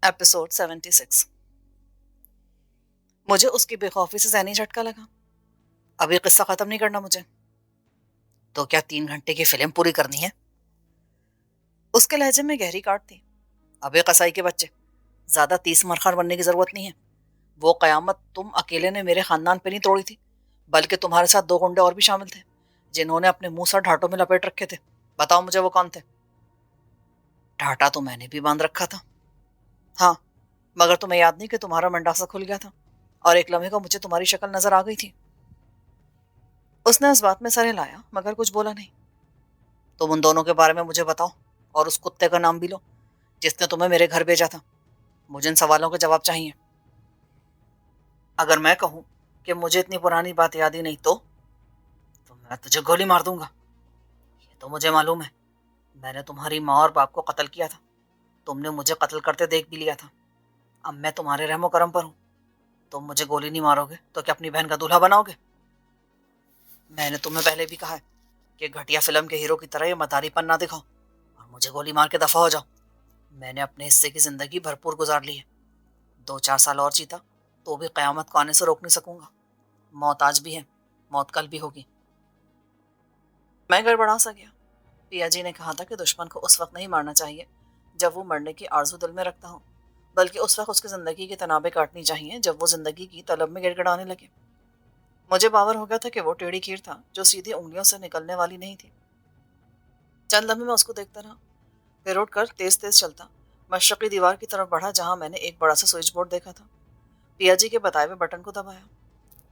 Episode 76۔ مجھے اس کی بے خوفی سے ذہنی جھٹکا لگا۔ اب یہ قصہ ختم نہیں کرنا مجھے؟ تو کیا 3 گھنٹے کی فلم پوری کرنی ہے؟ اس کے لہجے میں گہری کاٹ تھی۔ ابے قصائی کے بچے، زیادہ 30 مرخار بننے کی ضرورت نہیں ہے۔ وہ قیامت تم اکیلے نے میرے خاندان پہ نہیں توڑی تھی، بلکہ تمہارے ساتھ 2 گنڈے اور بھی شامل تھے، جنہوں نے اپنے منہ سر ڈھاٹوں میں لپیٹ رکھے تھے۔ بتاؤ مجھے وہ کون تھے؟ ڈھاٹا تو میں نے بھی باندھ رکھا تھا، ہاں، مگر تمہیں یاد نہیں کہ تمہارا منڈاسا کھل گیا تھا اور ایک لمحے کو مجھے تمہاری شکل نظر آ گئی تھی۔ اس نے اس بات میں سر ہلایا مگر کچھ بولا نہیں۔ تم ان دونوں کے بارے میں مجھے بتاؤ، اور اس کتے کا نام بھی لو جس نے تمہیں میرے گھر بھیجا تھا۔ مجھے ان سوالوں کے جواب چاہیے۔ اگر میں کہوں کہ مجھے اتنی پرانی بات یاد ہی نہیں تو میں تجھے گولی مار دوں گا۔ یہ تو مجھے معلوم ہے، میں نے تمہاری ماں اور باپ کو قتل کیا تھا، تم نے مجھے قتل کرتے دیکھ بھی لیا تھا۔ اب میں تمہارے رحم و کرم پر ہوں، تم مجھے گولی نہیں مارو گے تو کیا اپنی بہن کا دولہا بناؤ گے؟ میں نے تمہیں پہلے بھی کہا ہے کہ گھٹیا فلم کے ہیرو کی طرح یہ مداری پن نہ دکھاؤ اور مجھے گولی مار کے دفع ہو جاؤ۔ میں نے اپنے حصے کی زندگی بھرپور گزار لی ہے، 2-4 سال اور جیتا تو بھی قیامت کو آنے سے روک نہیں سکوں گا۔ موت آج بھی ہے، موت کل بھی ہوگی۔ میں گڑبڑا سا گیا۔ پیا جی نے کہا تھا کہ دشمن کو اس وقت نہیں مارنا چاہیے جب وہ مرنے کی آرزو دل میں رکھتا ہو، بلکہ اس وقت اس کی زندگی کی تنابیں کاٹنی چاہیے جب وہ زندگی کی طلب میں گڑ گڑانے لگے۔ مجھے باور ہو گیا تھا کہ وہ ٹیڑھی کھیر تھا جو سیدھی انگلیوں سے نکلنے والی نہیں تھی۔ چند لمحے میں اس کو دیکھتا رہا، پھر اٹھ کر تیز تیز چلتا مشرقی دیوار کی طرف بڑھا جہاں میں نے ایک بڑا سا سوئچ بورڈ دیکھا تھا۔ پیا جی کے بتائے ہوئے بٹن کو دبایا۔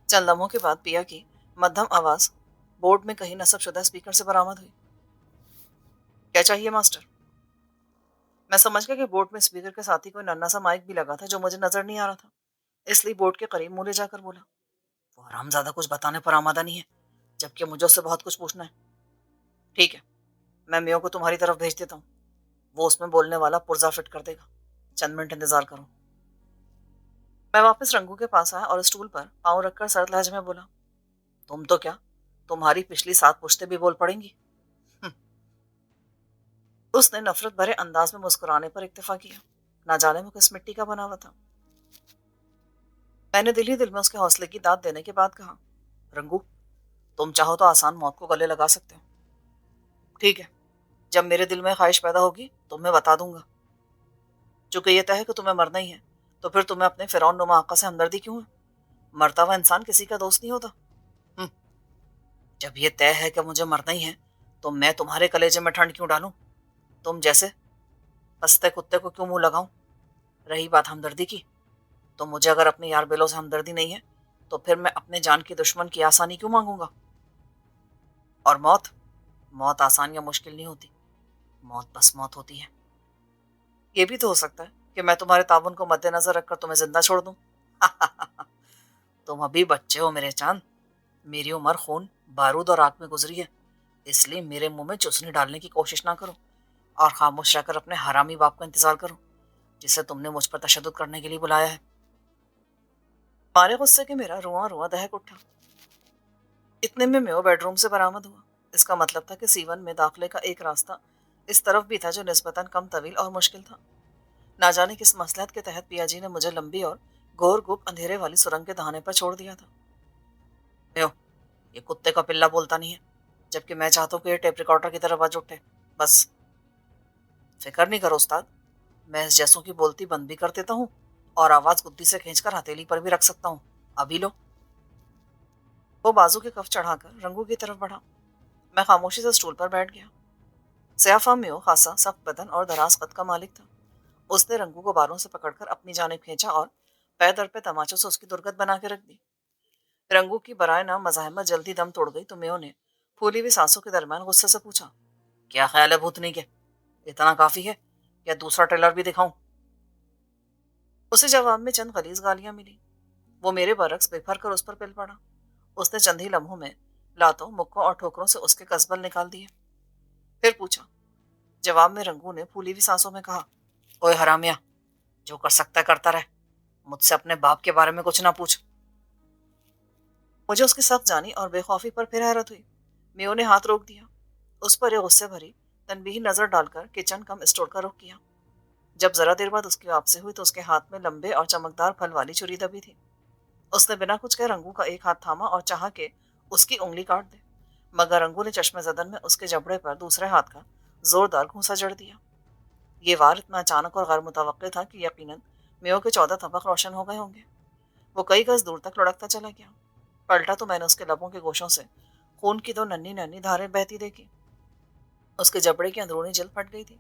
چند لمحوں کے بعد پیا کی مدھم آواز بورڈ میں کہیں نصب شدہ اسپیکر سے برآمد ہوئی۔ کیا چاہیے ماسٹر؟ میں سمجھ گیا کہ بورڈ میں اسپیکر کے ساتھ ہی کوئی ننا سا مائک بھی لگا تھا جو مجھے نظر نہیں آ رہا تھا، اس لیے بورڈ کے قریب منہ لے جا کر بولا، وہ حرام زیادہ کچھ بتانے پر آمادہ نہیں ہے، جبکہ مجھے اس سے بہت کچھ پوچھنا ہے۔ ٹھیک ہے، میں میو کو تمہاری طرف بھیج دیتا ہوں، وہ اس میں بولنے والا پرزا فٹ کر دے گا، چند منٹ انتظار کرو۔ میں واپس رنگو کے پاس آیا اور اسٹول پر پاؤں رکھ کر سرد لہجے میں بولا، تم تو کیا، تمہاری پچھلی 7 پشتیں بھی بول پڑیں گی۔ اس نے نفرت بھرے انداز میں مسکرانے پر اکتفا کیا، نہ جانے وہ کس مٹی کا بنا ہوا تھا۔ میں نے دل ہی دل میں اس کے حوصلے کی داد دینے کے بعد کہا، رنگو، تم چاہو تو آسان موت کو گلے لگا سکتے ہو۔ ٹھیک ہے، جب میرے دل میں خواہش پیدا ہوگی تو میں بتا دوں گا۔ چونکہ یہ طے ہے کہ تمہیں مرنا ہی ہے تو پھر تمہیں اپنے فرعون نما آقا سے ہمدردی کیوں ہے؟ مرتا ہوا انسان کسی کا دوست نہیں ہوتا۔ جب یہ طے ہے کہ مجھے مرنا ہی ہے تو میں تمہارے کلیجے میں ٹھنڈ کیوں ڈالوں؟ تم جیسے پستے کتے کو کیوں منہ لگاؤں؟ رہی بات ہمدردی کی، تو مجھے اگر اپنے یار بیلوں سے ہمدردی نہیں ہے تو پھر میں اپنے جان کی دشمن کی آسانی کیوں مانگوں گا؟ اور موت آسان یا مشکل نہیں ہوتی، موت بس موت ہوتی ہے۔ یہ بھی تو ہو سکتا ہے کہ میں تمہارے تعاون کو مد نظر رکھ کر تمہیں زندہ چھوڑ دوں۔ تم ابھی بچے ہو میرے چاند، میری عمر خون بارود اور آگ میں گزری ہے، اس لیے میرے منہ میں چسنی ڈالنے کی کوشش نہ کرو اور خاموش رہ کر اپنے حرامی باپ کا انتظار کرو جسے تم نے مجھ پر تشدد کرنے کے لیے بلایا ہے۔ مارے غصے کے میرا رواں رواں دہک اٹھا۔ اتنے میں میو بیڈ روم سے برآمد ہوا۔ اس کا مطلب تھا کہ سیون میں داخلے کا ایک راستہ اس طرف بھی تھا جو نسبتاً کم طویل اور مشکل تھا۔ نہ جانے کس مصلحت کے تحت پیا جی نے مجھے لمبی اور گور گپ اندھیرے والی سرنگ کے دہانے پر چھوڑ دیا تھا۔ میو، یہ کتے کا پلہ بولتا نہیں ہے، جبکہ میں چاہتا ہوں کہ یہ ٹیپ ریکارڈر کی طرف آواز اٹھے۔ بس فکر نہیں کرو استاد، میں اس جیسوں کی بولتی بند بھی کر دیتا ہوں اور آواز گدی سے کھینچ کر ہتھیلی پر بھی رکھ سکتا ہوں۔ ابھی لو۔ وہ بازو کے کف چڑھا کر رنگو کی طرف بڑھا۔ میں خاموشی سے اسٹول پر بیٹھ گیا۔ سیاہ میو خاصا سخت بدن اور دراز قد کا مالک تھا۔ اس نے رنگو کو باروں سے پکڑ کر اپنی جانب کھینچا اور پے در پہ تماچوں سے اس کی درگت بنا کے رکھ دی۔ رنگو کی برائے نام مزاحمت جلدی دم توڑ گئی تو میو نے پھولی ہوئی سانسوں کے درمیان غصے سے پوچھا، کیا خیال ہے بھوتنی کے، اتنا کافی ہے یا دوسرا ٹریلر بھی دکھاؤں؟ اسے جواب میں چند غلیظ گالیاں ملی۔ وہ میرے برعکس بے پھر کر اس پر پل پڑا۔ اس نے چند ہی لمحوں میں لاتوں مکوں اور ٹھوکروں سے اس کے قصبل نکال دیے۔ پھر پوچھا۔ جواب میں رنگو نے پھولی ہوئی سانسوں میں کہا، اوے حرامیہ، جو کر سکتا ہے کرتا رہ، مجھ سے اپنے باپ کے بارے میں کچھ نہ پوچھ۔ مجھے اس کی سخت جانی اور بے خوفی پر پھر حیرت ہوئی۔ میو نے ہاتھ روک دیا۔ اس پر ایک غصے بھری تنبیہی نظر ڈال کر کچن کم اسٹور کا رخ کیا۔ جب ذرا دیر بعد اس کی واپسی ہوئی تو اس کے ہاتھ میں لمبے اور چمکدار پھل والی چھری دبی تھی۔ اس نے بنا کچھ کہے رنگو کا ایک ہاتھ تھاما اور چاہا کہ اس کی انگلی کاٹ دے، مگر رنگو نے چشمے زدن میں اس کے جبڑے پر دوسرے ہاتھ کا زوردار گھونسا جڑ دیا۔ یہ وار اتنا اچانک اور غیر متوقع تھا کہ یقیناً میو کے 14 طبق روشن ہو گئے ہوں گے۔ وہ کئی گز دور تک لڑکتا چلا گیا۔ پلٹا تو میں نے اس کے لبوں کے گوشوں سے خون کی دو ننھی ننھی دھاریں بہتی دیکھی۔ اس کے جبڑے کی اندرونی جلد پھٹ گئی تھی۔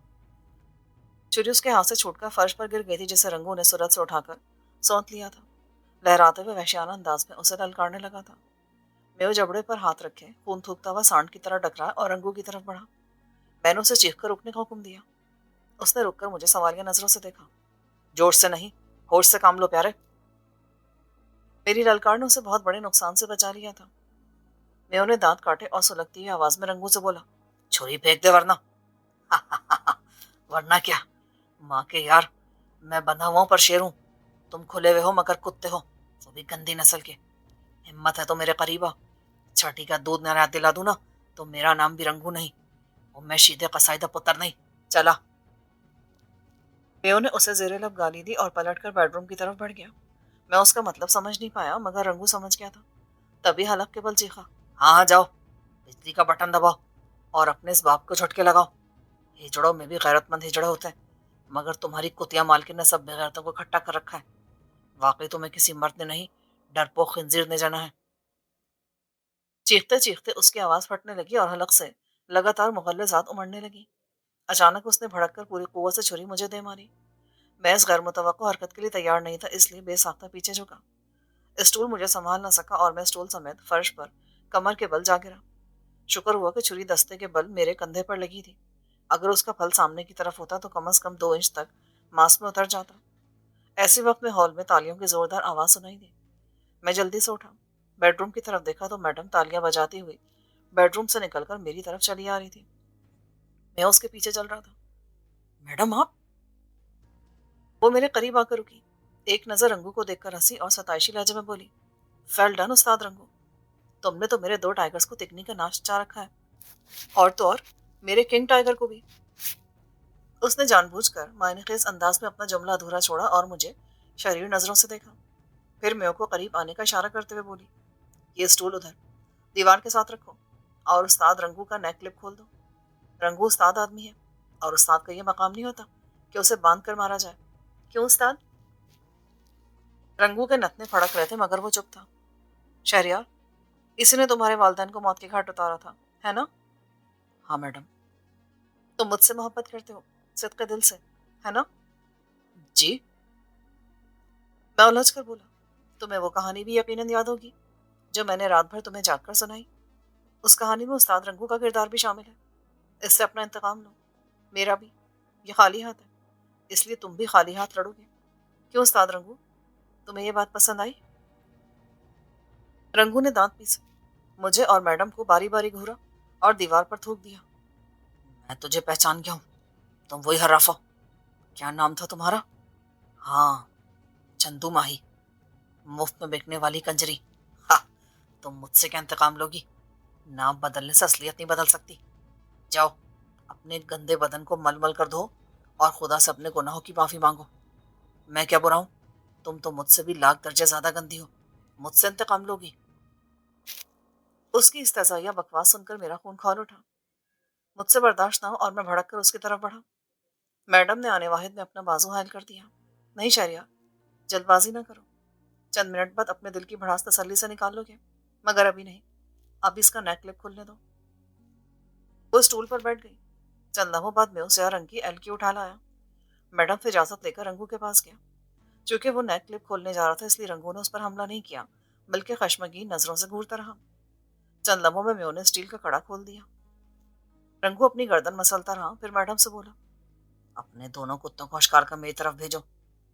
چھری اس کے ہاتھ سے چھوٹ کر فرش پر گر گئی تھی، جسے رنگو نے سرعت سے اٹھا کر سونت لیا تھا۔ لہراتے ہوئے وحشیانہ انداز میں اسے للکارنے لگا تھا۔ میو جبڑے پر ہاتھ رکھے خون تھوکتا ہوا سانڈ کی طرح ڈکرا اور رنگو کی طرف بڑھا۔ میں نے اسے چیخ کر رکنے کا حکم دیا۔ اس نے رک کر مجھے سوالیہ نظروں سے دیکھا۔ جوش سے نہیں، ہوش سے کام لو پیارے۔ میری للکار نے اسے بہت بڑے نقصان سے بچا لیا تھا۔ میو نے دانت کاٹے اور سلگتی ہوئی آواز میں رنگو سے بولا، چھری پھینک دے ورنہ۔ ورنہ کیا؟ ماں کے یار، میں بندھا ہوا ہوں پر شیر ہوں۔ تم کھلے ہوئے ہو مگر کتے ہو، وہ بھی گندی نسل کے۔ ہمت ہے تو میرے قریب آ، چھٹی کا دودھ نہ دلا دوں نا تو میرا نام بھی رنگو نہیں، اور میں شیدے قصائدہ پتر نہیں۔ چلا۔ میو نے اسے زیر لب گالی دی اور پلٹ کر بیڈ روم کی طرف بڑھ گیا۔ میں اس کا مطلب سمجھ نہیں پایا، مگر رنگو سمجھ گیا تھا۔ تبھی حلق کے بل چیخا، ہاں ہاں جاؤ، بجلی کا بٹن دباؤ اور اپنے اس باپ کو جھٹکے لگاؤ۔ ہجڑوں میں بھی غیرت مند ہجڑے ہوتے ہیں، مگر تمہاری کتیا مالکن نے سب بغیرتوں کو اکٹھا کر رکھا ہے۔ واقعی تمہیں کسی مرد نے نہیں، ڈرپوک خنزیر نے جنا ہے۔ چیختے چیختے اس کی آواز پھٹنے لگی اور حلق سے لگاتار مغلظات امڑنے لگی۔ اچانک اس نے بھڑک کر پوری قوت سے چھری مجھے دے ماری۔ میں اس غیر متوقع حرکت کے لیے تیار نہیں تھا، اس لیے بے ساختہ پیچھے جھکا۔ اسٹول مجھے سنبھال نہ سکا اور میں اسٹول سمیت فرش پر کمر کے بل جا گرا۔ شکر ہوا کہ چھری دستے کے بل میرے کندھے پر لگی تھی۔ اگر اس کا پھل سامنے کی طرف ہوتا تو کم از کم 2 انچ تک ماس میں اتر جاتا۔ ایسے وقت میں ہال میں تالیوں کی زوردار آواز سنائی دی۔ میں جلدی سے اٹھا، بیڈ روم کی طرف دیکھا تو میڈم تالیاں بجاتی ہوئی بیڈ روم سے نکل کر میری طرف چلی آ رہی تھی۔ میں اس کے پیچھے چل رہا تھا۔ میڈم آپ؟ وہ میرے قریب آ کر رکی، ایک نظر رنگو کو دیکھ کر ہنسی اور ستائشی لہجے میں بولی، فیل ڈن استاد رنگو، تم نے تو میرے 2 ٹائگرز کو تکنی کا ناش چاہ رکھا ہے، اور تو اور میرے کنگ ٹائگر کو بھی۔ اس نے جان بوجھ کر معنی خیز انداز میں اپنا جملہ ادھورا چھوڑا اور مجھے شریر نظروں سے دیکھا۔ پھر میو کو قریب آنے کا اشارہ کرتے ہوئے بولی، یہ اسٹول ادھر دیوار کے ساتھ رکھو اور استاد رنگو کا نیک کلپ کھول دو۔ رنگو استاد آدمی ہے اور استاد کا یہ مقام نہیں ہوتا کہ اسے باندھ کر مارا جائے، کیوں استاد؟ رنگو کے نتنے پھڑک رہے تھے مگر وہ چپ تھا۔ شہریار، اسی نے تمہارے والدین کو موت کے گھاٹ اتارا تھا، ہے نا؟ ہاں میڈم۔ تم مجھ سے محبت کرتے ہو، صدق دل سے، ہے نا؟ جی۔ میں الجھ کر بولا، تمہیں وہ کہانی بھی یقیناً یاد ہوگی جو میں نے رات بھر تمہیں جاگ کر سنائی۔ اس کہانی میں استاد رنگو کا کردار بھی شامل ہے۔ اس سے اپنا انتقام لو، میرا بھی۔ یہ خالی ہاتھ ہے، اس لیے تم بھی خالی ہاتھ لڑو گے، کیوں استاد رنگو؟ تمہیں یہ بات پسند آئی؟ رنگو نے دانت پیسے، مجھے اور میڈم کو باری باری گھورا اور دیوار پر تھوک دیا۔ میں تجھے پہچان گیا ہوں، تم وہی حرافہ۔ کیا نام تھا تمہارا؟ ہاں، چندو ماہی، مفت میں بیکنے والی کنجری۔ ہاں، تم مجھ سے کیا انتقام لوگی؟ نام بدلنے سے اصلیت نہیں بدل سکتی۔ جاؤ، اپنے گندے بدن کو مل مل کر دھو اور خدا سے اپنے گناہوں کی معافی مانگو۔ میں کیا برا ہوں؟ تم تو مجھ سے بھی لاکھ درجے زیادہ گندی ہو، مجھ سے انتقام لوگی؟ اس کی استہزائیہ بکواس سن کر میرا خون کھول اٹھا۔ مجھ سے برداشت نہ ہو اور میں بھڑک کر اس کی طرف بڑھا۔ میڈم نے آنے واحد میں اپنا بازو حائل کر دیا۔ نہیں شہریار، جلد بازی نہ کرو، چند منٹ بعد اپنے دل کی بھڑاس تسلی سے نکال لو گے، مگر ابھی نہیں، اب اس کا نیک کلپ کھلنے دو۔ وہ اسٹول پر بیٹھ گئی۔ چند لمحوں بعد میں اس سیاہ رنگ کی ایل کی اٹھا لایا۔ میڈم سے اجازت لے کر رنگو کے پاس گیا۔ چونکہ وہ نیک کلپ کھولنے جا رہا تھا، اس لیے رنگو نے اس پر حملہ نہیں کیا، بلکہ خشمگین نظروں سے گھورتا رہا۔ چند لمحوں میں میو نے اسٹیل کا کڑا کھول دیا۔ رنگو اپنی گردن مسلتا رہا، پھر میڈم سے بولا، اپنے دونوں کتوں کو اشکار کر میری طرف بھیجو،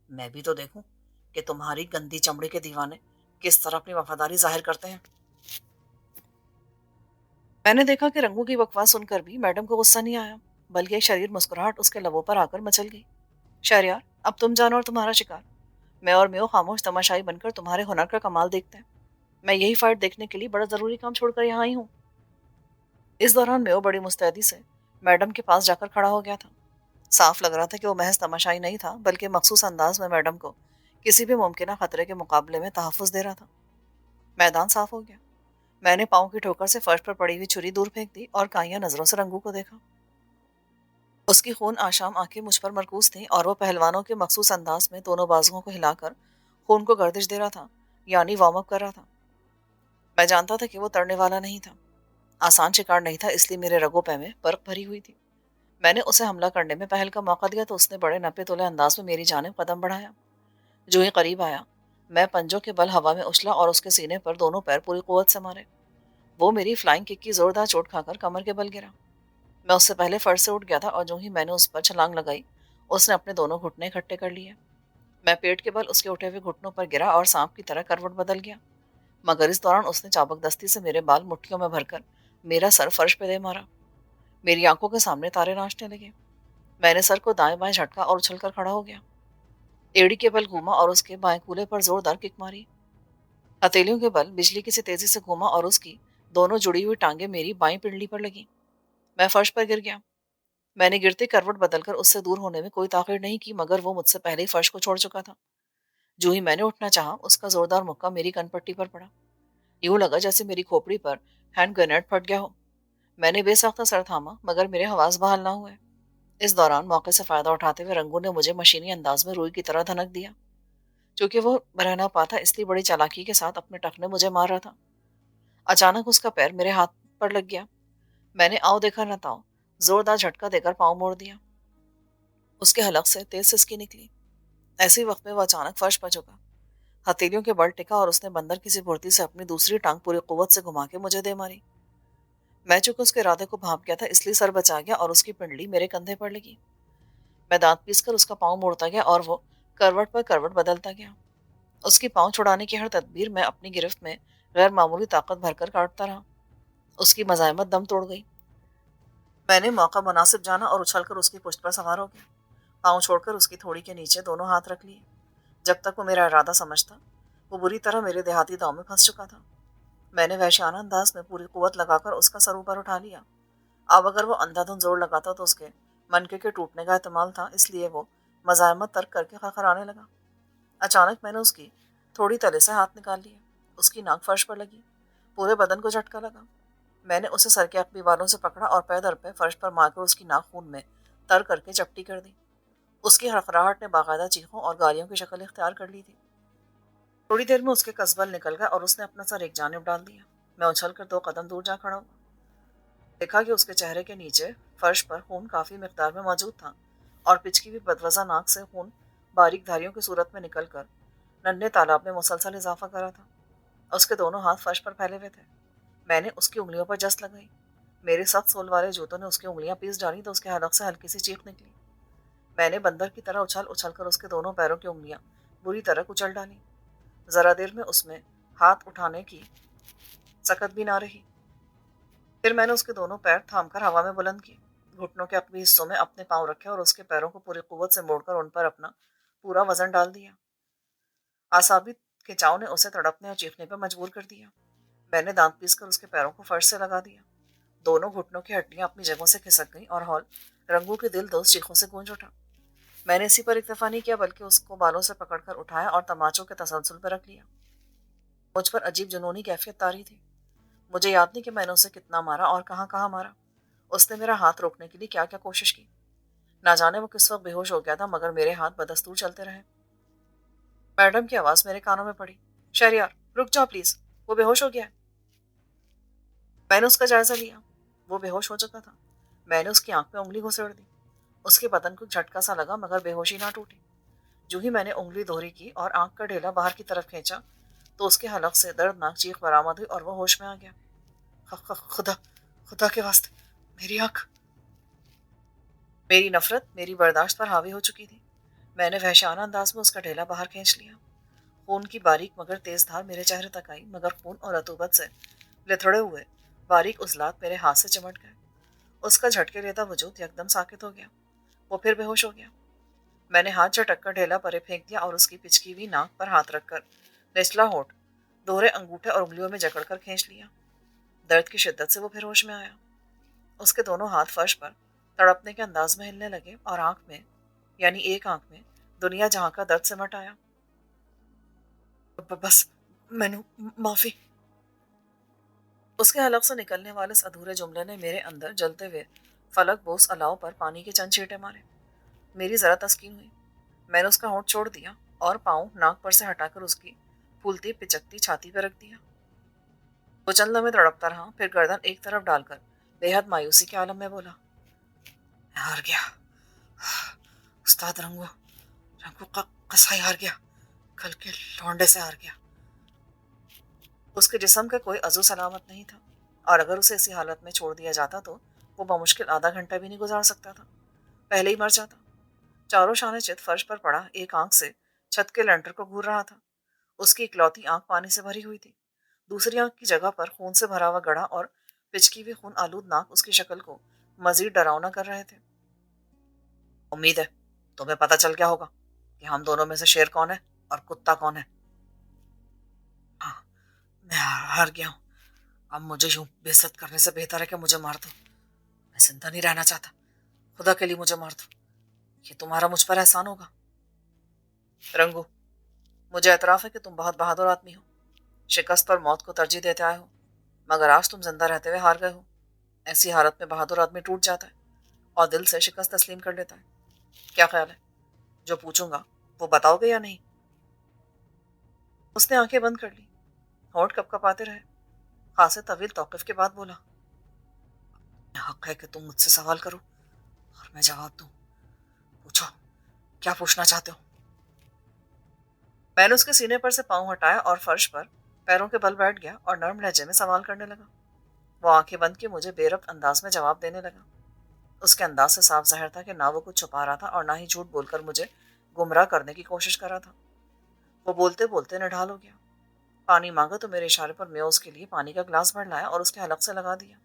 میں بھی تو دیکھوں کہ تمہاری گندی چمڑی کے دیوانے کس طرح اپنی وفاداری ظاہر کرتے ہیں۔ میں نے دیکھا کہ رنگو کی بکواس سن کر بھی میڈم کو غصہ نہیں آیا، بلکہ ایک شریر مسکراہٹ اس کے لبوں پر آ کر مچل گئی۔ شہریار، اب تم جانو اور تمہارا شکار۔ میں اور میو خاموش تماشائی بن کر تمہارے ہنر کا کمال دیکھتے ہیں۔ میں یہی فائٹ دیکھنے کے لیے بڑا ضروری کام چھوڑ کر یہاں آئی ہوں۔ اس دوران میو بڑی مستعدی سے میڈم کے پاس جا کر کھڑا ہو گیا تھا۔ صاف لگ رہا تھا کہ وہ محض تماشائی نہیں تھا بلکہ مخصوص انداز میں میڈم کو کسی بھی ممکنہ خطرے کے مقابلے میں تحفظ دے رہا تھا۔ میدان صاف ہو گیا۔ میں نے پاؤں کی ٹھوکر سے فرش پر پڑی ہوئی چھری دور پھینک دی اور کائیاں نظروں سے رنگو کو دیکھا۔ اس کی خون آشام آنکھیں مجھ پر مرکوز تھیں اور وہ پہلوانوں کے مخصوص انداز میں دونوں بازوؤں کو ہلا کر خون کو گردش دے رہا تھا، یعنی وارم اپ کر رہا تھا۔ میں جانتا تھا کہ وہ تڑنے والا نہیں تھا، آسان شکار نہیں تھا، اس لیے میرے رگو پے میں برق بھری ہوئی تھی۔ میں نے اسے حملہ کرنے میں پہل کا موقع دیا تو اس نے بڑے نپے تولے انداز میں میری جانب قدم بڑھایا۔ جو ہی قریب آیا، میں پنجوں کے بل ہوا میں اچھلا اور اس کے سینے پر دونوں پیر پوری قوت سے مارے۔ وہ میری فلائنگ کک کی زوردار چوٹ کھا کر کمر کے بل گرا۔ میں اس سے پہلے فرش سے اٹھ گیا تھا اور جو ہی میں نے اس پر چھلانگ لگائی، اس نے اپنے دونوں گھٹنے اکٹھے کر لیے۔ میں پیٹ کے بل اس کے اٹھے ہوئے گھٹنوں پر گرا اور سانپ کی طرح کروٹ بدل گیا، مگر اس دوران اس نے چابک دستی سے میرے بال مٹھیوں میں بھر کر میرا سر فرش پہ دے مارا۔ میری آنکھوں کے سامنے تارے ناچنے لگے۔ میں نے سر کو دائیں بائیں جھٹکا اور اچھل کر کھڑا ہو گیا۔ ایڑی کے بل گھوما اور اس کے بائیں کولے پر زوردار کک ماری۔ ہتھیلیوں کے بل بجلی کی سی تیزی سے گھوما اور اس کی دونوں جڑی ہوئی ٹانگیں میری بائیں پنڈلی پر لگی۔ میں فرش پر گر گیا۔ میں نے گرتے کروٹ بدل کر اس سے دور ہونے میں کوئی تاخیر نہیں کی، مگر وہ مجھ سے پہلے ہی فرش کو چھوڑ چکا تھا۔ جو ہی میں نے اٹھنا چاہا، اس کا زوردار مکہ میری کن پٹی پر پڑا۔ یوں لگا جیسے میری کھوپڑی پر ہینڈ گرینیڈ پھٹ گیا ہو۔ میں نے بے ساختہ سر تھاما، مگر میرے حواس بحال نہ ہوئے۔ اس دوران موقع سے فائدہ اٹھاتے ہوئے رنگوں نے مجھے مشینی انداز میں روئی کی طرح دھنک دیا۔ چونکہ وہ رہ نہ پاتا، اس لیے بڑی چالاکی کے ساتھ اپنے ٹخنے مجھے مار رہا تھا۔ اچانک اس کا پیر میرے ہاتھ پر لگ گیا۔ میں نے آؤ دیکھا نہ تاؤ زوردار جھٹکا دے کر پاؤں موڑ دیا۔ اس کے حلق سے تیز سسکی نکلی۔ ایسے وقت میں وہ اچانک فرش پر جھکا، ہتھیلیوں کے بل ٹکا اور اس نے بندر کسی بھرتی سے اپنی دوسری ٹانگ پوری قوت سے گھما کے مجھے دے ماری۔ میں چونکہ اس کے ارادے کو بھانپ گیا تھا، اس لیے سر بچا گیا اور اس کی پنڈلی میرے کندھے پر لگی۔ میں دانت پیس کر اس کا پاؤں موڑتا گیا اور وہ کروٹ پر کروٹ بدلتا گیا۔ اس کی پاؤں چھڑانے کی ہر تدبیر میں اپنی گرفت میں غیر معمولی طاقت بھر کر کاٹتا رہا۔ اس کی مزاحمت دم توڑ گئی۔ میں نے موقع مناسب جانا اور اچھل کر اس کی پشت پر سوار ہو گیا۔ پاؤں چھوڑ کر اس کی تھوڑی کے نیچے دونوں ہاتھ رکھ لیے۔ جب تک وہ میرا ارادہ سمجھتا، وہ بری طرح میرے دیہاتی داؤں میں پھنس چکا تھا۔ میں نے وحشیانہ انداز میں پوری قوت لگا کر اس کا سر اوپر اٹھا لیا۔ اب اگر وہ اندھا دھند زور لگاتا تو اس کے منکے کے ٹوٹنے کا احتمال تھا، اس لیے وہ مزاحمت ترک کر کے خرخرانے لگا۔ اچانک میں نے اس کی تھوڑی تلے سے ہاتھ نکال لیا۔ اس کی ناک فرش پر لگی، پورے بدن کو جھٹکا لگا۔ میں نے اسے سر کے عقبی بالوں سے پکڑا اور پے در پہ فرش پر مار کر اس کی ناک خون میں تر کر کے چپٹی کر دی۔ اس کی خرخراہٹ نے باقاعدہ چیخوں اور گالیوں کی شکل اختیار کر لی تھی۔ تھوڑی دیر میں اس کے قصبل نکل گیا اور اس نے اپنا سر ایک جانب ڈال دیا۔ میں اچھل کر 2 قدم دور جا کھڑا ہوا۔ دیکھا کہ اس کے چہرے کے نیچے فرش پر خون کافی مقدار میں موجود تھا اور پچکی ہوئی بدوزہ ناک سے خون باریک دھاریوں کی صورت میں نکل کر ننھے تالاب میں مسلسل اضافہ کر رہا تھا۔ اس کے دونوں ہاتھ فرش پر پھیلے ہوئے تھے۔ میں نے اس کی انگلیوں پر جست لگائی۔ میرے سخت سول والے جوتوں نے اس کی انگلیاں پیس ڈالی تو اس کے حلق سے ہلکی سی چیخ نکلی۔ میں نے بندر کی طرح اچھل اچھل کر اس کے دونوں پیروں کی انگلیاں بری طرح کچل ڈالی۔ ذرا دیر میں اس میں ہاتھ اٹھانے کی سکت بھی نہ رہی۔ پھر میں نے اس کے دونوں پیر تھام کر ہوا میں بلند کیے، گھٹنوں کے عقبی حصوں میں اپنے پاؤں رکھے اور اس کے پیروں کو پوری قوت سے موڑ کر ان پر اپنا پورا وزن ڈال دیا۔ اعصابی کھنچاؤ نے اسے تڑپنے اور چیخنے پہ مجبور کر دیا۔ میں نے دانت پیس کر اس کے پیروں کو فرش سے لگا دیا۔ دونوں گھٹنوں کی ہڈیاں اپنی جگہوں سے کھسک گئیں اور ہال رنگوں کے دل دوز چیخوں سے گونج اٹھا۔ میں نے اسی پر اکتفا نہیں کیا بلکہ اس کو بالوں سے پکڑ کر اٹھایا اور تماچوں کے تسلسل پہ رکھ لیا۔ مجھ پر عجیب جنونی کیفیت طاری تھی۔ مجھے یاد نہیں کہ میں نے اسے کتنا مارا اور کہاں کہاں مارا۔ اس نے میرا ہاتھ روکنے کے لیے کیا کیا کوشش کی۔ نہ جانے وہ کس وقت بے ہوش ہو گیا تھا، مگر میرے ہاتھ بدستور چلتے رہے۔ میڈم کی آواز میرے کانوں میں پڑی، شہریار رک جاؤ پلیز، وہ بے ہوش ہو گیا ہے۔ میں نے اس کا جائزہ لیا۔ وہ بے ہوش ہو چکا تھا۔ میں نے اس کی آنکھ پہ انگلی گھسیڑ دی۔ اس کے بدن کو جھٹکا سا لگا مگر بے ہوشی نہ ٹوٹی۔ جو ہی میں نے انگلی دوہری کی اور آنکھ کا ڈھیلا باہر کی طرف کھینچا تو اس کے حلق سے دردناک چیخ برآمد ہوئی اور وہ ہوش میں آ گیا۔ خدا خدا کے واسطے میری آنکھ! میری نفرت میری برداشت پر حاوی ہو چکی تھی۔ میں نے وحشیانہ انداز میں اس کا ڈھیلا باہر کھینچ لیا۔ خون کی باریک مگر تیز دھار میرے چہرے تک آئی، مگر خون اور رطوبت سے لتھڑے ہوئے باریک عضلات میرے ہاتھ سے چمٹ گئے۔ اس کا جھٹکے لیتا وجود یکدم ساکت ہو گیا۔ وہ پھر بے ہوش ہو گیا۔ میں نے ہاتھ جھٹک کر ڈھیلا پرے پھینک دیا اور اس کی پچکی ہوئی ناک پر ہاتھ رکھ کر نچلا ہونٹ دوہرے انگوٹھے اور انگلیوں میں جکڑ کر کھینچ لیا۔ درد کی شدت سے وہ پھر ہوش میں آیا۔ اس کے دونوں ہاتھ فرش پر تڑپنے کے انداز میں ہلنے لگے اور آنکھ میں یعنی ایک آنکھ میں دنیا جہاں کا درد سمٹ آیا۔ بس میں معافی۔ اس کے حلق سے نکلنے والے اس ادھورے جملے نے میرے اندر جلتے ہوئے فلک بوس الاؤ پر پانی کے چند چھینٹے مارے۔ میری ذرا تسکین ہوئی۔ میں نے اس کا ہونٹ چھوڑ دیا اور پاؤں ناک پر سے ہٹا کر اس کی پھولتی پچکتی چھاتی پہ رکھ دیا۔ وہ چند لمحے تڑپتا رہا، پھر گردن ایک طرف ڈال کر بے حد مایوسی کے عالم میں بولا، میں ہار گیا استاد رنگو، رنگو کا قصائی ہار گیا، کل کے لونڈے سے ہار گیا۔ اس کے جسم کا کوئی عضو سلامت نہیں تھا، اور اگر اسے اسی حالت میں چھوڑ دیا جاتا تو وہ بمشکل آدھا گھنٹہ بھی نہیں گزار سکتا تھا، پہلے ہی مر جاتا۔ چاروں شانے چت فرش پر پڑا ایک آنکھ سے چھت کے لنٹر کو گھور رہا تھا۔ اس کی اکلوتی آنکھ پانی سے بھری ہوئی تھی۔ دوسری آنکھ کی جگہ پر خون سے بھرا ہوا گڑھا اور پچکی ہوئی خون آلود ناک اس کی شکل کو مزید ڈراؤنا کر رہے تھے۔ امید ہے تمہیں پتہ چل گیا ہوگا کہ ہم دونوں میں سے شیر کون ہے اور کتا کون ہے۔ ہاں، میں ہار گیا ہوں۔ اب مجھے یوں بے عزت کرنے سے بہتر ہے کہ مجھے مار دو۔ میں زندہ نہیں رہنا چاہتا، خدا کے لیے مجھے مار دو، یہ تمہارا مجھ پر احسان ہوگا۔ رنگو، مجھے اعتراف ہے کہ تم بہت بہادر آدمی ہو، شکست اور موت کو ترجیح دیتے آئے ہو، مگر آج تم زندہ رہتے ہوئے ہار گئے ہو۔ ایسی حالت میں بہادر آدمی ٹوٹ جاتا ہے اور دل سے شکست تسلیم کر لیتا ہے۔ کیا خیال ہے؟ جو پوچھوں گا وہ بتاؤ گے یا نہیں؟ اس نے آنکھیں بند کر لی، ہونٹ کپ کپاتے رہے، خاصے طویل توقف کے بعد بولا، حق ہے کہ تم مجھ سے سوال کرو اور میں جواب دوں۔ پوچھو، کیا پوچھنا چاہتے ہو؟ میں نے اس کے سینے پر سے پاؤں ہٹایا اور فرش پر پیروں کے بل بیٹھ گیا اور نرم لہجے میں سوال کرنے لگا۔ وہ آنکھیں بند کے مجھے بے ربط انداز میں جواب دینے لگا۔ اس کے انداز سے صاف ظاہر تھا کہ نہ وہ کچھ چھپا رہا تھا اور نہ ہی جھوٹ بول کر مجھے گمراہ کرنے کی کوشش کر رہا تھا۔ وہ بولتے بولتے نڈھال ہو گیا۔ پانی مانگا تو میرے اشارے پر میں اس کے لیے پانی کا گلاس بھر لایا اور اس کے حلق سے لگا دیا۔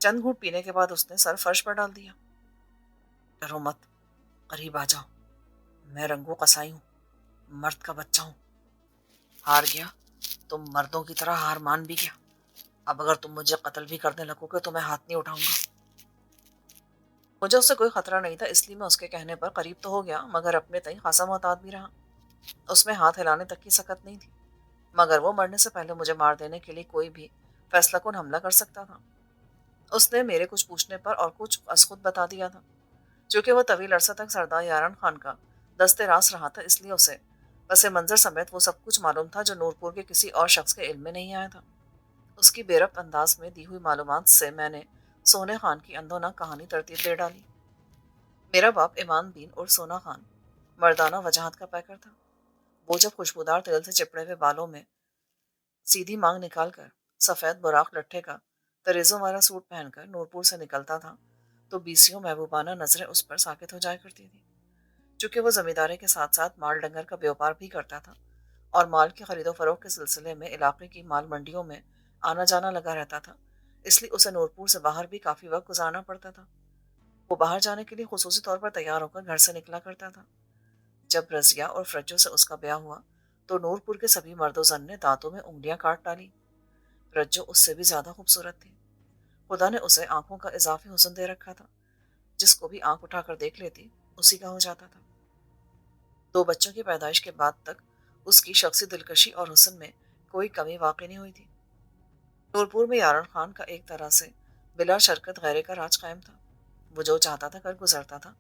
چند گھونٹ پینے کے بعد اس نے سر فرش پر ڈال دیا۔ ڈرو مت، قریب آ جاؤ، میں رنگو قصائی ہوں، مرد کا بچہ ہوں۔ ہار گیا؟ تم مردوں کی طرح ہار مان بھی گیا؟ اب اگر تم مجھے قتل بھی کرنے لگو گے تو میں ہاتھ نہیں اٹھاؤں گا۔ مجھے اس سے کوئی خطرہ نہیں تھا، اس لیے میں اس کے کہنے پر قریب تو ہو گیا مگر اپنے تئیں خاصا محتاط بھی رہا۔ اس میں ہاتھ ہلانے تک کی سکت نہیں تھی، مگر وہ مرنے سے پہلے مجھے مار دینے کے لیے کوئی بھی فیصلہ کن حملہ کر سکتا تھا۔ اس نے میرے کچھ پوچھنے پر اور کچھ از خود بتا دیا تھا۔ چونکہ وہ طویل عرصہ تک سردار یاران خان کا دست راست رہا تھا، اس لیے اسے پس منظر سمیت وہ سب کچھ معلوم تھا جو نورپور کے کسی اور شخص کے علم میں نہیں آیا تھا۔ اس کی بے ربط انداز میں دی ہوئی معلومات سے میں نے سونے خان کی اندونہ کہانی ترتیب دے ڈالی۔ میرا باپ ایمان دین اور سونا خان مردانہ وجاہت کا پیکر تھا۔ وہ جب خوشبودار تیل سے چپڑے ہوئے بالوں میں سیدھی مانگ نکال کر سفید براق لٹھے کا تریزوں والا سوٹ پہن کر نورپور سے نکلتا تھا تو بیسیوں محبوبانہ نظریں اس پر ساکت ہو جایا کرتی تھی۔ چونکہ وہ زمینداری کے ساتھ ساتھ مال ڈنگر کا بیوپار بھی کرتا تھا اور مال کی خرید و فروخت کے سلسلے میں علاقے کی مال منڈیوں میں آنا جانا لگا رہتا تھا، اس لیے اسے نورپور سے باہر بھی کافی وقت گزارنا پڑتا تھا۔ وہ باہر جانے کے لیے خصوصی طور پر تیار ہو کر گھر سے نکلا کرتا تھا۔ جب رضیہ اور فرجو سے اس کا بیاہ ہوا تو نورپور کے سبھی مرد و زن نے دانتوں میں انگلیاں کاٹ ڈالی۔ رجو اس سے بھی زیادہ خوبصورت تھی۔ خدا نے اسے آنکھوں کا اضافی حسن دے رکھا تھا، جس کو بھی آنکھ اٹھا کر دیکھ لیتی اسی کا ہو جاتا تھا۔ 2 بچوں کی پیدائش کے بعد تک اس کی شخصی دلکشی اور حسن میں کوئی کمی واقع نہیں ہوئی تھی۔ نورپور میں یاران خان کا ایک طرح سے بلا شرکت غیرے کا راج قائم تھا۔ وہ جو چاہتا تھا کر گزرتا تھا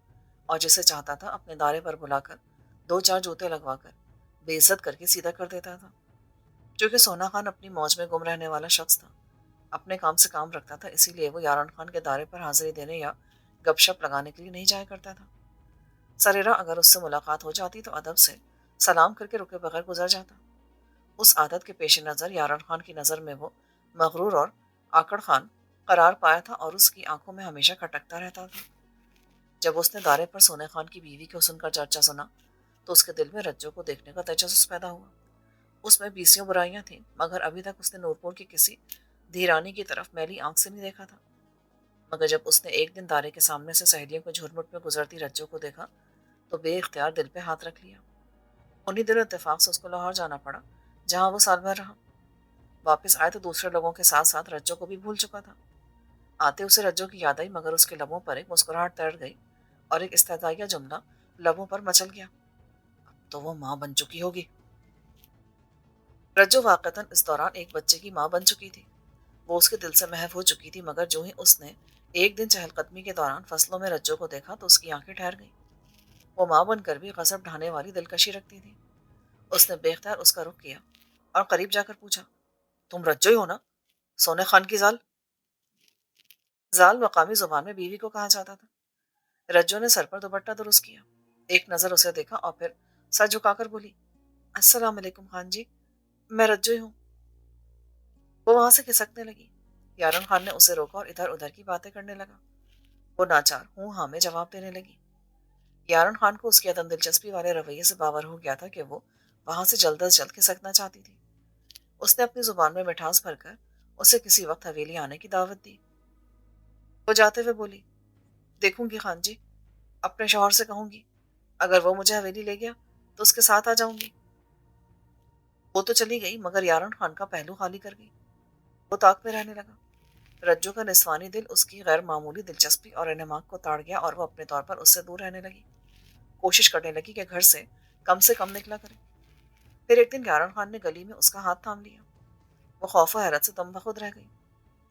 اور جسے چاہتا تھا اپنے دارے پر بلا کر 2-4 جوتے لگوا کر بے عزت کر کے سیدھا کر دیتا تھا۔ چونکہ سونا خان اپنی موج میں گم رہنے والا شخص تھا، اپنے کام سے کام رکھتا تھا، اسی لیے وہ یاران خان کے دارے پر حاضری دینے یا گپ شپ لگانے کے لیے نہیں جایا کرتا تھا۔ سریرا اگر اس سے ملاقات ہو جاتی تو ادب سے سلام کر کے رکے بغیر گزر جاتا۔ اس عادت کے پیش نظر یاران خان کی نظر میں وہ مغرور اور آکڑ خان قرار پایا تھا اور اس کی آنکھوں میں ہمیشہ کھٹکتا رہتا تھا۔ جب اس نے دارے پر سونے خان کی بیوی کے حسن کا چرچا سنا تو اس کے دل میں رجو کو دیکھنے کا تجسس پیدا ہوا۔ اس میں 20 برائیاں تھیں، مگر ابھی تک اس نے نورپور کی کسی دھیرانی کی طرف میلی آنکھ سے نہیں دیکھا تھا۔ مگر جب اس نے ایک دن دارے کے سامنے سے سہیلیوں کے جھرمٹ میں گزرتی رجو کو دیکھا تو بے اختیار دل پہ ہاتھ رکھ لیا۔ انہی دنوں اتفاق سے اس کو لاہور جانا پڑا، جہاں وہ سال بھر رہا۔ واپس آئے تو دوسرے لوگوں کے ساتھ ساتھ رجو کو بھی بھول چکا تھا۔ آتے اسے رجو کی یاد آئی، مگر اس کے لبوں پر ایک مسکراہٹ تیر گئی اور ایک استدعائیہ جملہ لبوں پر مچل گیا، تو وہ ماں بن چکی ہوگی۔ رجو واقعتاً اس دوران ایک بچے کی ماں بن چکی تھی۔ وہ اس کے دل سے محو ہو چکی تھی، مگر جو ہی اس نے ایک دن چہل قدمی کے دوران فصلوں میں رجو کو دیکھا تو اس کی آنکھیں ٹھہر گئیں۔ وہ ماں بن کر بھی غضب ڈھانے والی دلکشی رکھتی تھی۔ اس نے بے اختیار اس کا رخ کیا اور قریب جا کر پوچھا، تم رجو ہی ہو نا، سونے خان کی زال؟ زال مقامی زبان میں بیوی کو کہا جاتا تھا۔ رجو نے سر پر دوپٹہ درست کیا، ایک نظر اسے دیکھا اور پھر سر جھکا کر بولی، السلام علیکم خان جی، میں رجو ہی ہوں۔ وہ وہاں سے کھسکنے لگی۔ یارن خان نے اسے روکا اور ادھر ادھر کی باتیں کرنے لگا۔ وہ ناچار ہوں ہاں میں جواب دینے لگی۔ یارن خان کو اس کی عدم دلچسپی والے رویے سے باور ہو گیا تھا کہ وہ وہاں سے جلد از جلد کھسکنا چاہتی تھی۔ اس نے اپنی زبان میں مٹھاس بھر کر اسے کسی وقت حویلی آنے کی دعوت دی۔ وہ جاتے ہوئے بولی، دیکھوں گی خان جی، اپنے شوہر سے کہوں گی، اگر وہ مجھے حویلی لے گیا تو اس کے ساتھ آ جاؤں گی۔ وہ تو چلی گئی، مگر یارن خان کا پہلو خالی کر گئی۔ وہ طاق میں رہنے لگا۔ رجو کا نسوانی دل اس کی غیر معمولی دلچسپی اور انہماک کو تاڑ گیا اور وہ اپنے طور پر اس سے دور رہنے لگی، کوشش کرنے لگی کہ گھر سے کم نکلا کرے۔ پھر ایک دن یارن خان نے گلی میں اس کا ہاتھ تھام لیا۔ وہ خوف و حیرت سے دم بخود رہ گئی۔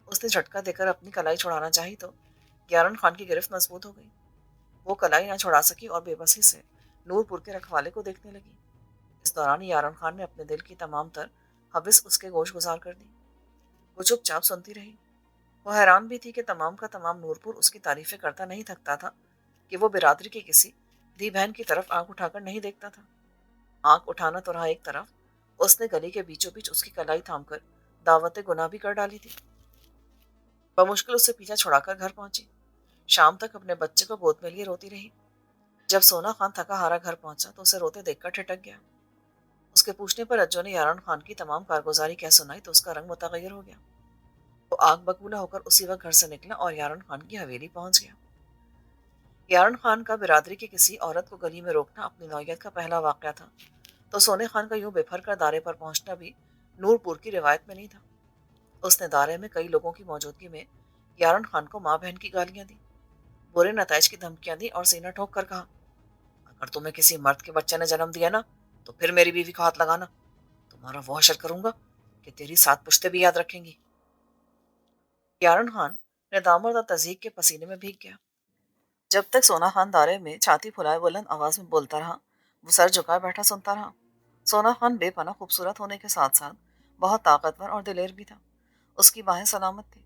اس نے جھٹکا دے کر اپنی کلائی چھڑانا چاہی تو یارن خان کی گرفت مضبوط ہو گئی۔ وہ کلائی نہ چھڑا سکی اور بے بسی سے نور پور کے رکھوالے کو دیکھنے لگی۔ اس دوران یارن خان نے اپنے دل کی تمام تر حوث اس کے گوش گزار کر دی۔ وہ چپ چاپ سنتی رہی۔ وہ حیران بھی تھی کہ تمام کا تمام نور پور اس کی تعریفیں کرتا نہیں تھکتا تھا کہ وہ برادری کی کسی دھی بہن کی طرف آنکھ اٹھا کر نہیں دیکھتا تھا۔ آنکھ اٹھانا تو رہا ایک طرف، اس نے گلی کے بیچوں بیچ اس کی کلائی تھام کر دعوت گناہ بھی کر ڈالی تھی۔ بمشکل اس سے پیچھا چھڑا کر گھر پہنچی۔ شام تک اپنے بچے کو گود میں لیے روتی رہی۔ جب سونا خان تھکا ہارا گھر پہنچا تو اسے روتے دیکھ کر ٹھٹک گیا۔ اس کے پوچھنے پر رجو نے یارن خان کی تمام کارگزاری کہہ سنائی تو اس کا رنگ متغیر ہو گیا۔ وہ آگ بگولا ہو کر اسی وقت گھر سے نکلا اور یارن خان کی حویلی پہنچ گیا۔ یارن خان کا برادری کی کسی عورت کو گلی میں روکنا اپنی نوعیت کا پہلا واقعہ تھا، تو سونے خان کا یوں بے پھر کر دارے پر پہنچنا بھی نور پور کی روایت میں نہیں تھا۔ اس نے دارے میں کئی لوگوں کی موجودگی میں یارن خان کو ماں بہن کی گالیاں دی، برے نتائج کی دھمکیاں دی اور سینہ ٹھوک کر کہا، اگر تمہیں کسی مرد کے بچے نے جنم دیا نا تو پھر میری بیوی کو ہاتھ لگانا، تمہارا وہ حشر کروں گا کہ تیری 7 پشتے بھی یاد رکھیں گی۔ یارن خان ندامت اور تضحیک کے پسینے میں بھیگ گیا۔ جب تک سونا خان دارے میں چھاتی پھلائے بلند آواز میں بولتا رہا، وہ سر جھکائے بیٹھا سنتا رہا۔ سونا خان بے پناہ خوبصورت ہونے کے ساتھ ساتھ بہت طاقتور اور دلیر بھی تھا۔ اس کی باہیں سلامت تھی۔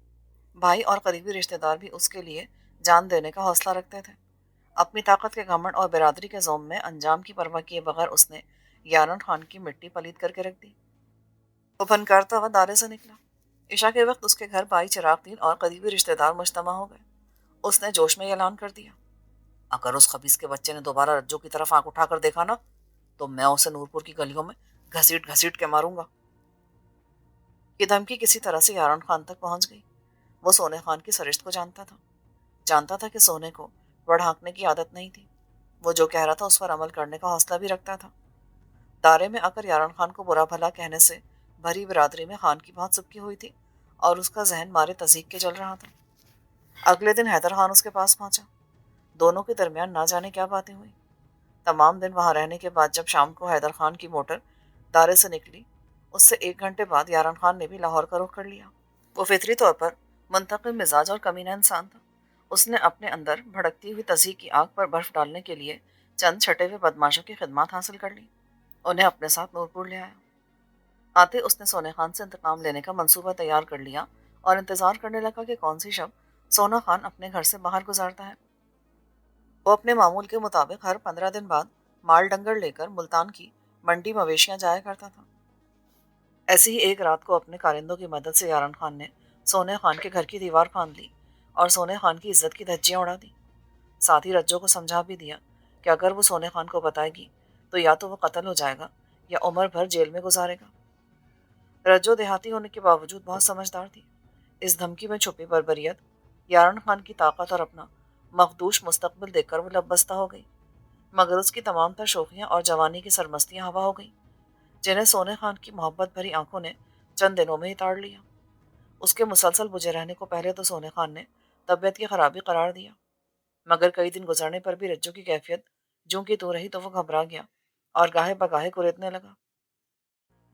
بھائی اور قریبی رشتہ دار بھی اس کے لیے جان دینے کا حوصلہ رکھتے تھے۔ اپنی طاقت کے گھمنڈ اور برادری کے زوم میں انجام کی پرواہ کیے بغیر اس نے یارن خان کی مٹی پلید کر کے رکھ دی۔ وہ پھنکارتا ہوا دارے سے نکلا۔ عشاء کے وقت اس کے گھر بھائی چراغ دین اور قریبی رشتہ دار مجتمع ہو گئے۔ اس نے جوش میں اعلان کر دیا، اگر اس خبیث کے بچے نے دوبارہ رجو کی طرف آنکھ اٹھا کر دیکھا نا تو میں اسے نور پور کی گلیوں میں گھسیٹ گھسیٹ کے ماروں گا۔ یہ دھمکی کسی طرح سے یارن خان تک پہنچ گئی۔ وہ سونے خان کی سرشت کو جانتا تھا کہ سونے کو بڑھانکنے کی عادت نہیں تھی۔ وہ جو کہہ رہا تھا اس پر عمل کرنے کا حوصلہ بھی رکھتا تھا۔ دارے میں آ کر یارن خان کو برا بھلا کہنے سے بھری برادری میں خان کی بہت سبکی ہوئی تھی اور اس کا ذہن مارے تضحیک کے چل رہا تھا۔ اگلے دن حیدر خان اس کے پاس پہنچا۔ دونوں کے درمیان نہ جانے کیا باتیں ہوئی۔ تمام دن وہاں رہنے کے بعد جب شام کو حیدر خان کی موٹر دارے سے نکلی، اس سے 1 گھنٹے بعد یارن خان نے بھی لاہور کا رخ کر لیا۔ وہ فطری طور پر منتقم مزاج اور کمینہ انسان تھا۔ اس نے اپنے اندر بھڑکتی ہوئی تضحیک کی آگ پر برف ڈالنے کے لیے چند چھٹے ہوئے بدماشوں کی خدمات حاصل کر لی، انہیں اپنے ساتھ نور پور لے آیا۔ آتے اس نے سونے خان سے انتقام لینے کا منصوبہ تیار کر لیا اور انتظار کرنے لگا کہ کون سی شب سونا خان اپنے گھر سے باہر گزارتا ہے۔ وہ اپنے معمول کے مطابق ہر 15 دن بعد مال ڈنگر لے کر ملتان کی منڈی مویشیاں جایا کرتا تھا۔ ایسی ہی ایک رات کو اپنے کارندوں کی مدد سے یارن خان نے سونے خان کے گھر کی دیوار پھاند لی اور سونے خان کی عزت کی دھجیاں اڑا دی۔ ساتھ ہی رجو کو سمجھا بھی دیا کہ اگر وہ سونے خان کو بتائے گی تو یا تو وہ قتل ہو جائے گا یا عمر بھر جیل میں گزارے گا۔ رجو دیہاتی ہونے کے باوجود بہت سمجھدار تھی۔ اس دھمکی میں چھپی بربریت، یارن خان کی طاقت اور اپنا مخدوش مستقبل دیکھ کر وہ لب بستہ ہو گئی، مگر اس کی تمام تر شوخیاں اور جوانی کی سرمستیاں ہوا ہو گئیں، جنہیں سونے خان کی محبت بھری آنکھوں نے چند دنوں میں ہی تاڑ لیا۔ اس کے مسلسل بجھے رہنے کو پہلے تو سونے خان نے طبیعت کی خرابی قرار دیا، مگر کئی دن گزرنے پر بھی رجو کی کیفیت جوں کی تو رہی تو وہ گھبرا گیا اور گاہے بگاہے کریدنے لگا۔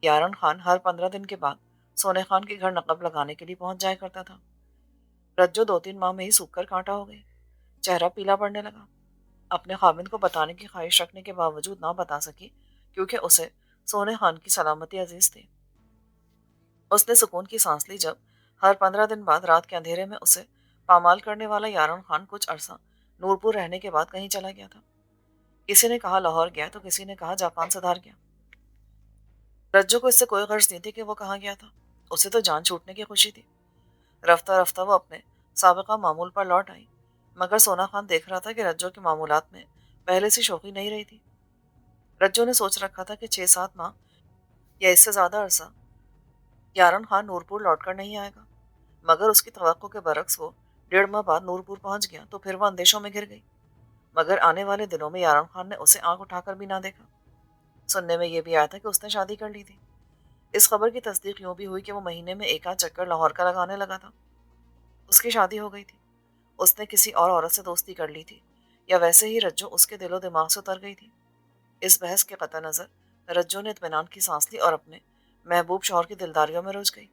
یارن خان ہر 15 دن کے بعد سونے خان کے گھر نقب لگانے کے لیے پہنچ جایا کرتا تھا۔ رجو 2-3 ماہ میں ہی سوکھ کر کانٹا ہو گئی، چہرہ پیلا پڑنے لگا۔ اپنے خاوند کو بتانے کی خواہش رکھنے کے باوجود نہ بتا سکی، کیونکہ اسے سونے خان کی سلامتی عزیز تھی۔ اس نے سکون کی سانس لی جب ہر 15 دن بعد رات کے اندھیرے میں اسے پامال کرنے والا یارن خان کچھ عرصہ نورپور رہنے کے بعد کہیں چلا گیا تھا۔ کسی نے کہا لاہور گیا تو کسی نے کہا جاپان سدھار گیا۔ رجو کو اس سے کوئی غرض نہیں تھی کہ وہ کہاں گیا تھا، اسے تو جان چھوٹنے کی خوشی تھی۔ رفتہ رفتہ وہ اپنے سابقہ معمول پر لوٹ آئی، مگر سونا خان دیکھ رہا تھا کہ رجو کے معمولات میں پہلے سی شوخی نہیں رہی تھی۔ رجو نے سوچ رکھا تھا کہ 6-7 ماہ یا اس سے زیادہ عرصہ یارن خان نورپور لوٹ کر نہیں آئے گا، مگر اس کی توقع کے برعکس وہ 1.5 ماہ بعد نورپور پہنچ گیا تو پھر وہ اندیشوں میں گر گئی۔ مگر آنے والے دنوں میں یارن خان نے اسے آنکھ اٹھا کر بھی نہ دیکھا۔ سننے میں یہ بھی آیا تھا کہ اس نے شادی کر لی تھی۔ اس خبر کی تصدیق یوں بھی ہوئی کہ وہ مہینے میں 1 آدھ چکر لاہور کا لگانے لگا تھا۔ اس کی شادی ہو گئی تھی، اس نے کسی اور عورت سے دوستی کر لی تھی، یا ویسے ہی رجو اس کے دل و دماغ سے اتر گئی تھی۔ اس بحث کے قطع نظر رجو نے اطمینان کی سانس لی اور اپنے محبوب شوہر کی دلداریوں میں رجھ گئی۔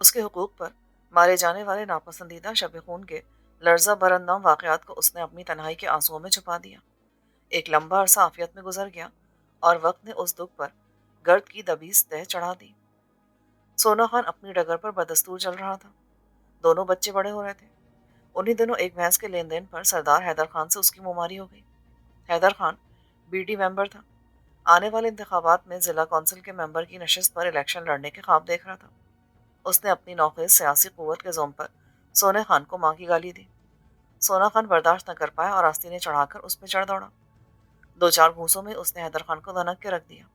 اس کے حقوق پر مارے جانے والے ناپسندیدہ شب خون کے لرزہ براندام واقعات کو اس نے اپنی تنہائی کے آنسوؤں میں چھپا دیا۔ ایک لمبا عرصہ عافیت میں گزر گیا اور وقت نے اس دکھ پر گرد کی دبیس تہ چڑھا دی۔ سونا خان اپنی ڈگر پر بدستور چل رہا تھا، دونوں بچے بڑے ہو رہے تھے۔ انہی دنوں ایک بھینس کے لین دین پر سردار حیدر خان سے اس کی مماری ہو گئی۔ حیدر خان بی ڈی ممبر تھا، آنے والے انتخابات میں ضلع کونسل کے ممبر کی نشست پر الیکشن لڑنے کے خواب دیکھ رہا تھا۔ اس نے اپنی نوخیز سیاسی قوت کے زوم پر سونے خان کو ماں کی گالی دی۔ سونا خان برداشت نہ کر پایا اور آستینے چڑھا کر اس پہ چڑھ دوڑا۔ 2-4 گھونسوں میں اس نے حیدر خان کو دھنک کے رکھ دیا۔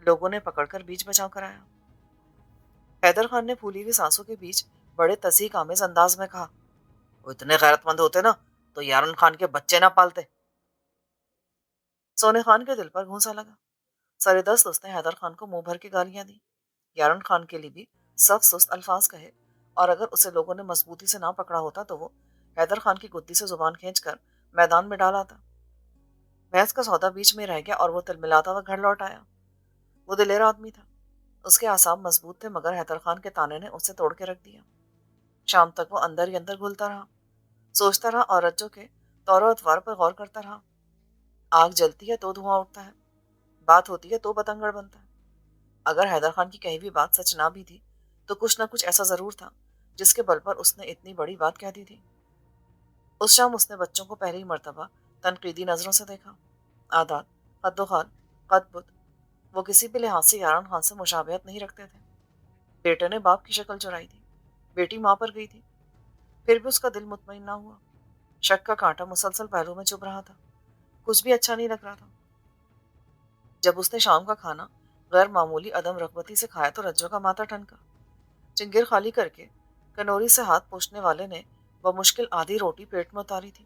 لوگوں نے پکڑ کر بیچ بچاؤ کرایا۔ حیدر خان نے پھولی ہوئی سانسوں کے بیچ بڑے تضحیک آمیز انداز میں کہا، وہ اتنے غیرت مند ہوتے نا تو یارن خان کے بچے نہ پالتے۔ سونے خان کے دل پر گھونسا لگا۔ سر دست اس نے حیدر خان کو منہ بھر کے گالیاں دی، یارن خان کے لیے بھی سخت سست الفاظ کہے، اور اگر اسے لوگوں نے مضبوطی سے نہ پکڑا ہوتا تو وہ حیدر خان کی گدی سے زبان کھینچ کر میدان میں ڈالا تھا۔ بھینس کا سودا بیچ میں رہ گیا اور وہ تلملاتا ہوا گھر لوٹ آیا۔ وہ دلیر آدمی تھا، اس کے اعصاب مضبوط تھے، مگر حیدر خان کے تانے نے اسے توڑ کے رکھ دیا۔ شام تک وہ اندر ہی اندر گھلتا رہا، سوچتا رہا اور رجو کے طور و اطوار پر غور کرتا رہا۔ آگ جلتی ہے تو دھواں اٹھتا ہے، بات ہوتی ہے تو بتنگڑ بنتا ہے۔ اگر حیدر خان کی کہی ہوئی بات سچ نہ بھی تھی تو کچھ نہ کچھ ایسا ضرور تھا جس کے بل پر اس نے اتنی بڑی بات کہہ دی تھی۔ اس شام اس نے بچوں کو پہلی مرتبہ تنقیدی نظروں سے دیکھا۔ عادات، قد و خال، قد بد، وہ کسی بھی لحاظ سے یارن خان سے مشابہت نہیں رکھتے تھے۔ بیٹے نے باپ کی شکل چرائی تھی، بیٹی ماں پر گئی تھی، پھر بھی اس کا دل مطمئن نہ ہوا۔ شک کا کانٹا مسلسل پہلو میں چبھ رہا تھا، کچھ بھی اچھا نہیں لگ رہا تھا۔ جب اس نے شام کا کھانا غیر معمولی عدم رغبتی سے کھایا تو رجو کا ماتھا ٹھنکا۔ چنگیر خالی کر کے کنوری سے ہاتھ پوچھنے والے نے بمشکل آدھی روٹی پیٹ میں اتاری تھی۔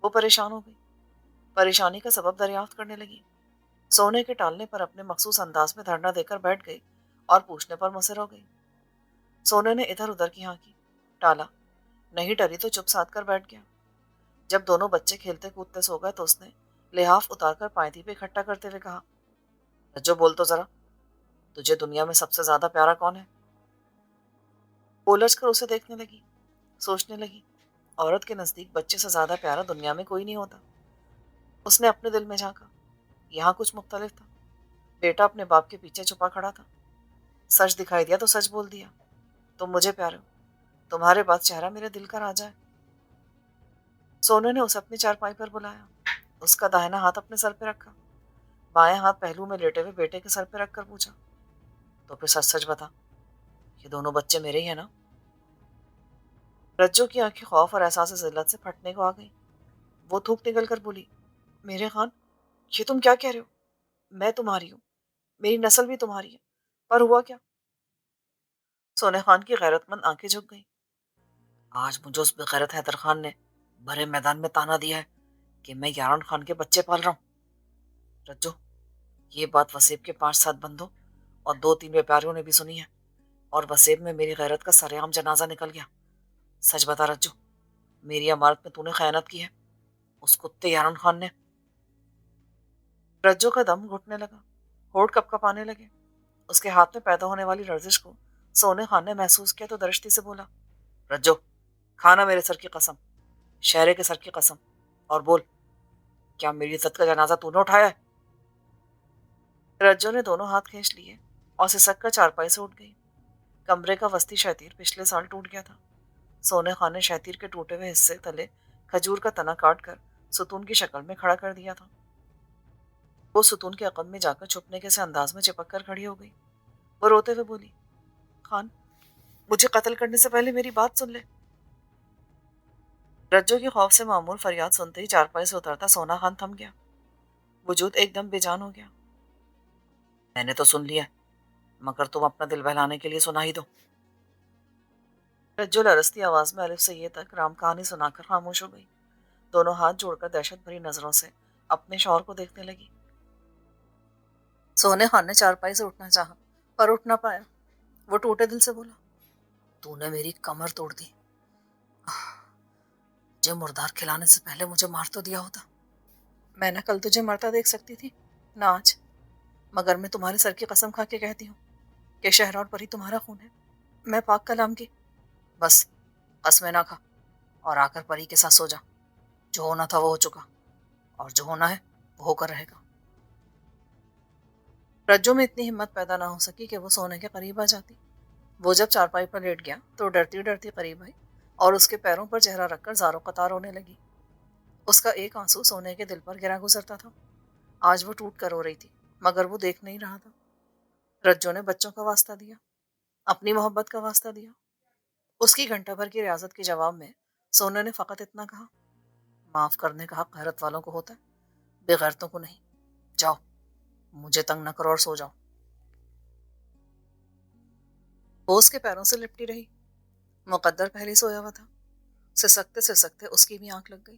وہ پریشان ہو گئی، پریشانی کا سبب دریافت کرنے لگی۔ سونے کے ٹالنے پر اپنے مخصوص انداز میں دھرنا دے کر بیٹھ گئی اور پوچھنے پر مصر ہو گئی۔ سونے نے ادھر ادھر کی ہانکی، ٹالا، نہیں ٹلی تو چپ سادھ کر بیٹھ گیا۔ جب دونوں بچے کھیلتے کودتے سو گئے تو اس نے لحاف اتار کر پائیدی پہ اکٹھا کرتے ہوئے کہا، رجو بول تو ذرا، تجھے دنیا میں سب سے زیادہ پیارا کون ہے؟ پولج کر اسے دیکھنے لگی، سوچنے لگی، عورت کے نزدیک بچے سے زیادہ پیارا دنیا میں کوئی نہیں ہوتا۔ اس نے اپنے دل میں جھانکا، یہاں کچھ مختلف تھا۔ بیٹا اپنے باپ کے پیچھے چھپا کھڑا تھا، سچ دکھائی دیا تو سچ بول دیا، تم مجھے پیارے ہو، تمہارے بعد چہرہ میرے دل کا راجا ہے۔ سونے نے اسے اپنی چارپائی پر بلایا، اس کا داہنا ہاتھ اپنے سر پہ رکھا، بائیں ہاتھ پہلو میں لیٹے ہوئے بیٹے کے سر پہ رکھ کر پوچھا، تو پھر سچ سچ بتا، یہ دونوں بچے میرے ہی ہیں نا؟ رجو کی آنکھیں خوف اور احساس ذلت سے پھٹنے کو آ گئی۔ وہ تھوک نکل کر بولی، میرے خان، یہ تم کیا کہہ رہے ہو؟ میں تمہاری ہوں، میری نسل بھی تمہاری ہے، پر ہوا کیا؟ سونے خان کی غیرت مند آنکھیں جھک گئیں۔ آج مجھے اس بغیرت حیدر خان نے بھرے میدان میں تانا دیا ہے کہ میں یارن خان کے بچے پال رہا ہوں۔ رجو، یہ بات وسیب کے 5-7 بندوں اور 2-3 بیپاریوں نے بھی سنی ہے اور وسیب میں میری غیرت کا سرعام جنازہ نکل گیا۔ سچ بتا رجو، میری امارت میں تو نے خیانت کی ہے، اس کتے یارن خان نے۔ رجو کا دم گھٹنے لگا، ہونٹ کپ کپ آنے لگے۔ اس کے ہاتھ میں پیدا ہونے والی لرزش کو سونے خان نے محسوس کیا تو درشتی سے بولا، رجو کھانا میرے سر کی قسم، شہرے کے سر کی قسم، اور بول کیا میری عزت کا جنازہ تو نے اٹھایا ہے؟ رجو نے دونوں ہاتھ کھینچ لیے اور سسک کر چارپائی سے اٹھ گئی۔ کمرے کا وسطی شتیر پچھلے سال ٹوٹ گیا تھا۔ سونے خان نے شتیر کے ٹوٹے ہوئے حصے تلے کھجور کا تنا کاٹ کر ستون کی شکل میں کھڑا کر دیا تھا۔ وہ ستون کے عقب میں جا کر چھپنے کے سے انداز میں چپک کر کھڑی ہو گئی۔ وہ روتے ہوئے بولی، خان مجھے قتل کرنے سے پہلے میری بات سن لے۔ رجو کی خوف سے معمول فریاد سنتے ہی چارپائی سے اترتا سونا خان تھم گیا۔ وجود ایک دم بے جان ہو گیا۔ میں نے تو سن لیا، مگر تم اپنا دل بہلانے کے لیے سنا ہی دو۔ رجو لرزتی آواز میں الف سے یہ تک رام کہانی سنا کر خاموش ہو گئی۔ دونوں ہاتھ جوڑ کر دہشت بھری نظروں سے اپنے شوہر کو دیکھنے لگی۔ سونے خان نے چارپائی سے اٹھنا چاہا پر اٹھ نہ پایا۔ وہ ٹوٹے دل سے بولا، تو نے میری کمر توڑ دی، مجھے مردار کھلانے سے پہلے مجھے مار تو دیا ہوتا۔ میں نے کل تجھے مرتا دیکھ سکتی تھی، نہ آج، مگر میں تمہارے سر کی قسم کھا کے کہتی ہوں کہ شہر اور پری تمہارا خون ہے۔ میں پاک کلام کی، بس قسمیں نہ کھا اور آ کر پری کے ساتھ سو جا۔ جو ہونا تھا وہ ہو چکا، اور جو ہونا ہے وہ ہو کر رہے گا۔ رجو میں اتنی ہمت پیدا نہ ہو سکی کہ وہ سونے کے قریب آ جاتی۔ وہ جب چارپائی پر لیٹ گیا تو ڈرتی ڈرتی قریب آئی اور اس کے پیروں پر چہرہ رکھ کر زاروں قطار رونے لگی۔ اس کا ایک آنسو سونے کے دل پر گرا گزرتا تھا۔ آج وہ ٹوٹ کر رو رہی تھی، مگر وہ دیکھ نہیں رہا تھا۔ رجو نے بچوں کا واسطہ دیا، اپنی محبت کا واسطہ دیا۔ اس کی گھنٹہ بھر کی ریاضت کے جواب میں سونے نے فقط اتنا کہا، معاف کرنے کا حق غیرت والوں کو ہوتا ہے، بے غیرتوں کو نہیں۔ جاؤ، مجھے تنگ نہ کرو اور سو جاؤ۔ وہ اس کے پیروں سے لپٹی رہی۔ مقدر پہلے سویا ہوا تھا۔ سسکتے سسکتے اس کی بھی آنکھ لگ گئی۔